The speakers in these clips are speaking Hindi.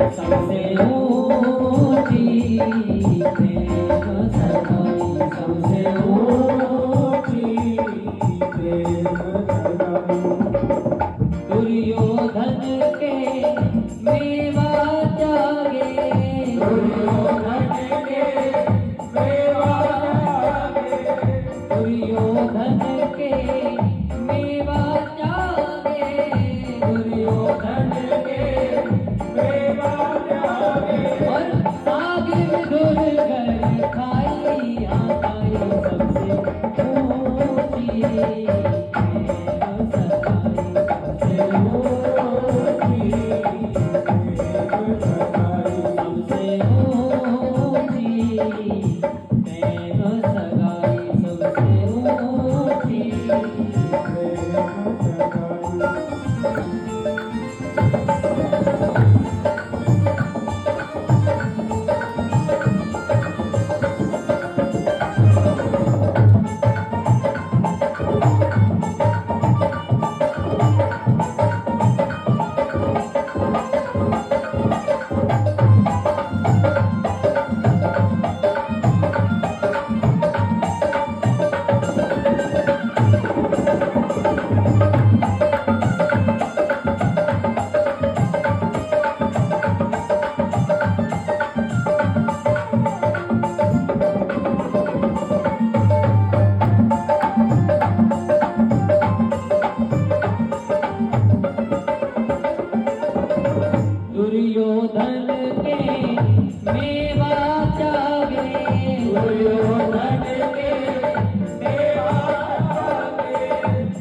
सबसे ऊंची प्रेम सगाई, सबसे ऊंची प्रेम सगाई। दुर्योधन के मेवा त्यागे, दुर्योधन के मेवा त्यागे, दुर्योधन के मेवा त्यागे, दुर्योधन के मेवा त्यागे। और आगे दुर्गर खाई आकाई, सबसे ऊंची प्रेम सगाई, सबसे ऊंची प्रेम सगाई, सबसे ऊंची प्रेम सगाई, सबसे ऊंची प्रेम दुर्योधन के मेवा त्यागे, दुर्योधन के मेवा त्यागे,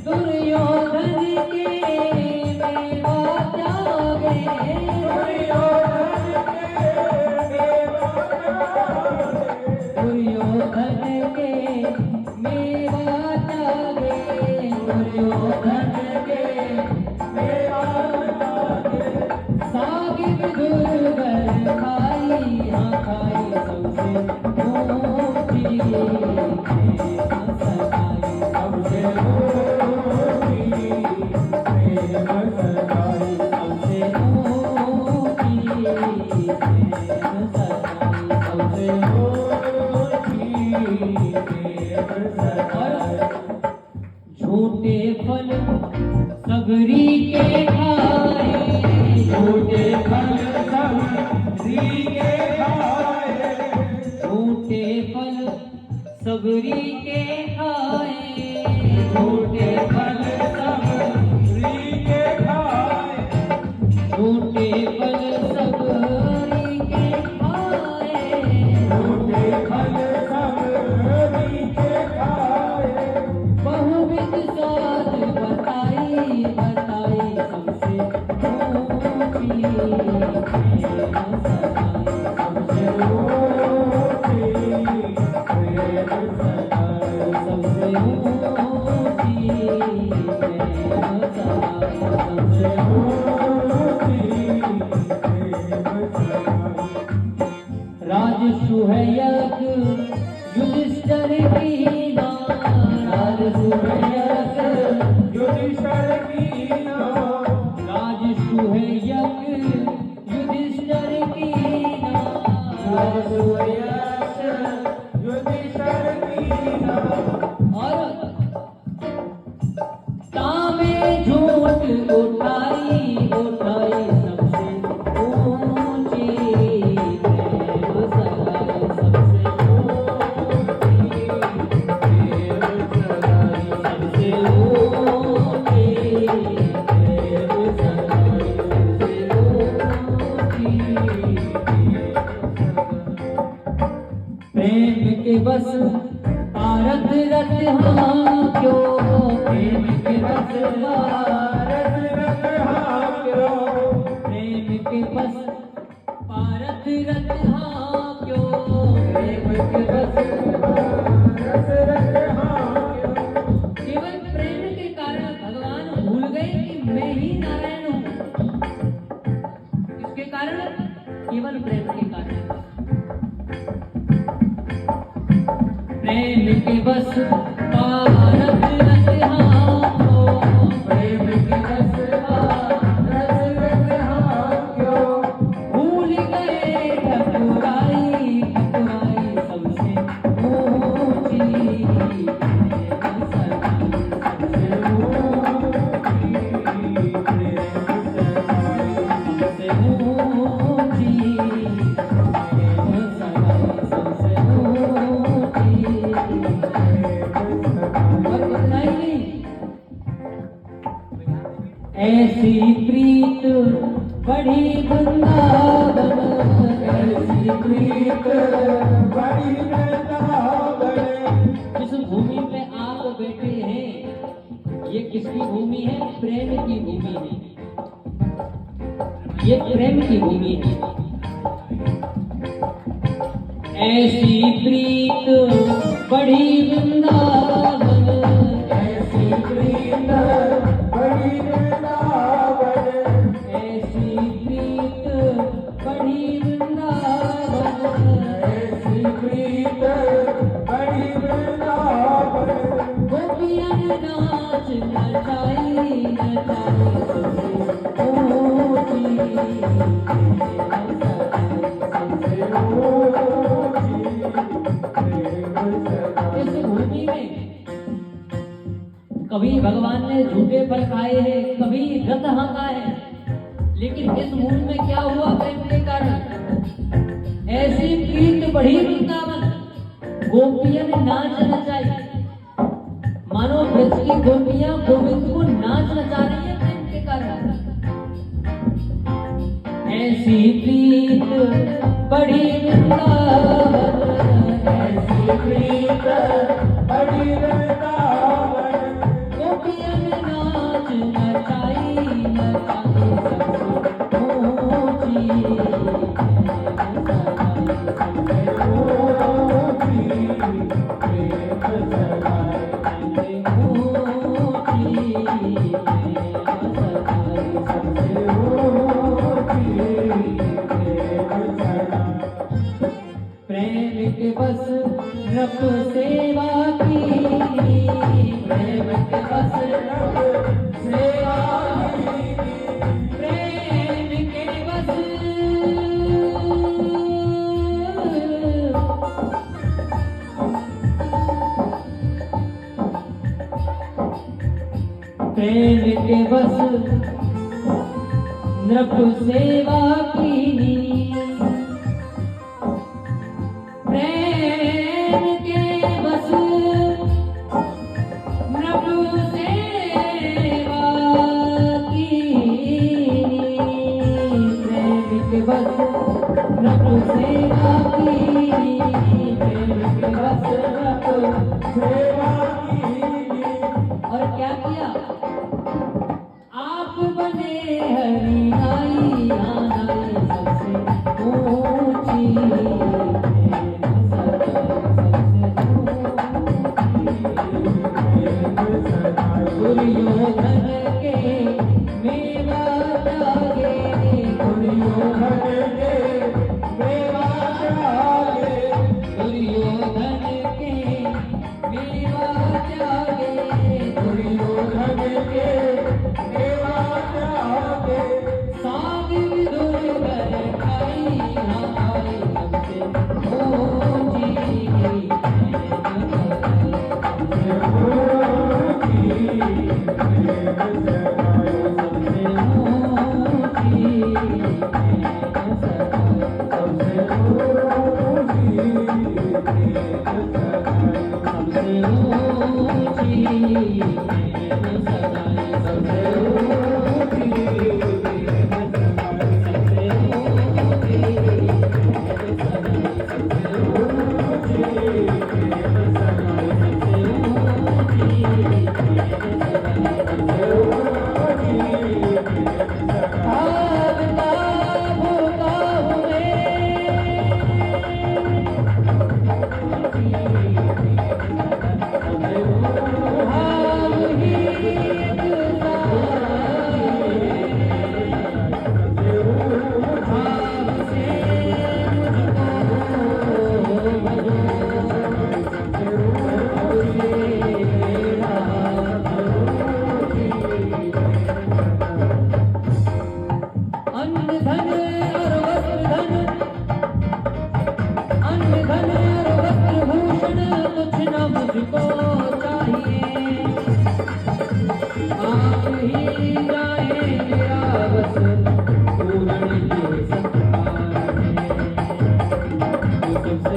दुर्योधन के मेवा त्यागे, दुर्योधन के मेवा त्यागे, दुर्योधन के मेवा त्यागे, दुर्योधन के मेवा त्यागे। सागिर दुर्गर खाई आकाई, सबसे ऊंची प्रेम सगाई, सबसे ऊंची प्रेम सगाई, सबसे ऊंची प्रेम सगाई, सबसे ऊंची प्रेम सगाई। झूठे फल सबरी के खाए, झूठे फल सबरी के खाए, झूठे फल सबरी के खाए, झूठे फल सबरी के खाए, झूठे फल सबरी के खाए, झूठे फल सबरी के खाए। बहुविध साध बताई बताई, सबसे ऊंची प्रेम सगाई, सबसे ऊंची प्रेम सगाई, सबसे ऊंची प्रेम सगाई, सबसे ऊंची प्रेम सगाई। राजसुहयक युधिष्ठिर की नाम, राजसुहयक युधिष्ठिर की नाम, राजसुहयक युधिष्ठिर की नाम, राजसुहयक युधिष्ठिर की नाम। और तामे झूठ उठाई उठाई, सबसे ऊंची प्रेम सगाई, सबसे ऊंची प्रेम सगाई, सबसे ऊंची प्रेम सगाई, सबसे ऊंची प्रेम के बस पारत रत हाँ क्यों, प्रेम के बस पारत रत हाँ क्यों, प्रेम के बस पारत रत हाँ क्यों, प्रेम के बस पारत रत हाँ क्यों। केवल प्रेम के कारण भगवान भूल गए कि मैं ही नारायण हूँ। इसके कारण केवल प्रेम के कारण, प्रेम के बस पारत रत हाँ क्यों, प्रेम के बस पारत रत हाँ क्यों। ऊंची, प्रेम सगाई सबसे ऊंची। और इतना ही नहीं, ऐसी प्रीत बड़ी वृंदावन, ऐसी प्रीत बड़ी वृंदावन। जिस भूमि पे आप बैठे हैं, ये किसकी भूमि है? प्रेम की भूमि है। ये प्रेम की भूमि है। ऐसी प्रीत बड़ी वृंदावन, ऐसी प्रीत बड़ी वृंदावन, ऐसी प्रीत बड़ी वृंदावन, ऐसी प्रीत बड़ी वृंदावन। गोपियाँ नाच नचाई नचाई सबसे ऊंची, इस भूमि में कभी भगवान ने झूठे फल खाए हैं, कभी रत हाँका है, लेकिन इस मूल में क्या हुआ? प्रेम के कारण ऐसी प्रीत बढ़ी वृंदावन, गोपियां ने नाच नचाई। मानो ब्रज की गोपियां गोविंद को नाच नचा रही है प्रेम के कारण। ऐसी प्रीत बढ़ी वृंदावन, ऐसी प्रीत बढ़ी वृंदावन। गोपियां ने नाच नचाई नचाई सबसे ऊंची, प्रेम के बस रब सेवा की, प्रेम के बस रब सेवा की, प्रेम के बस प्रेम के बस नृप सेवा की, प्रेम के बस नृप सेवा की, प्रेम के बस नृप सेवा की, प्रेम के बस नृप सेवा की। और क्या किया? आप बने हरि नाई, नाई सबसे ऊंची, दुर्योधन के मेवा त्यागे, दुर्योधन के मेवा त्यागे, दुर्योधन के मेवा त्यागे, दुर्योधन के मेवा त्यागे। साग विदुर गर खाई हाय सबसे ऊंची,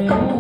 हाँ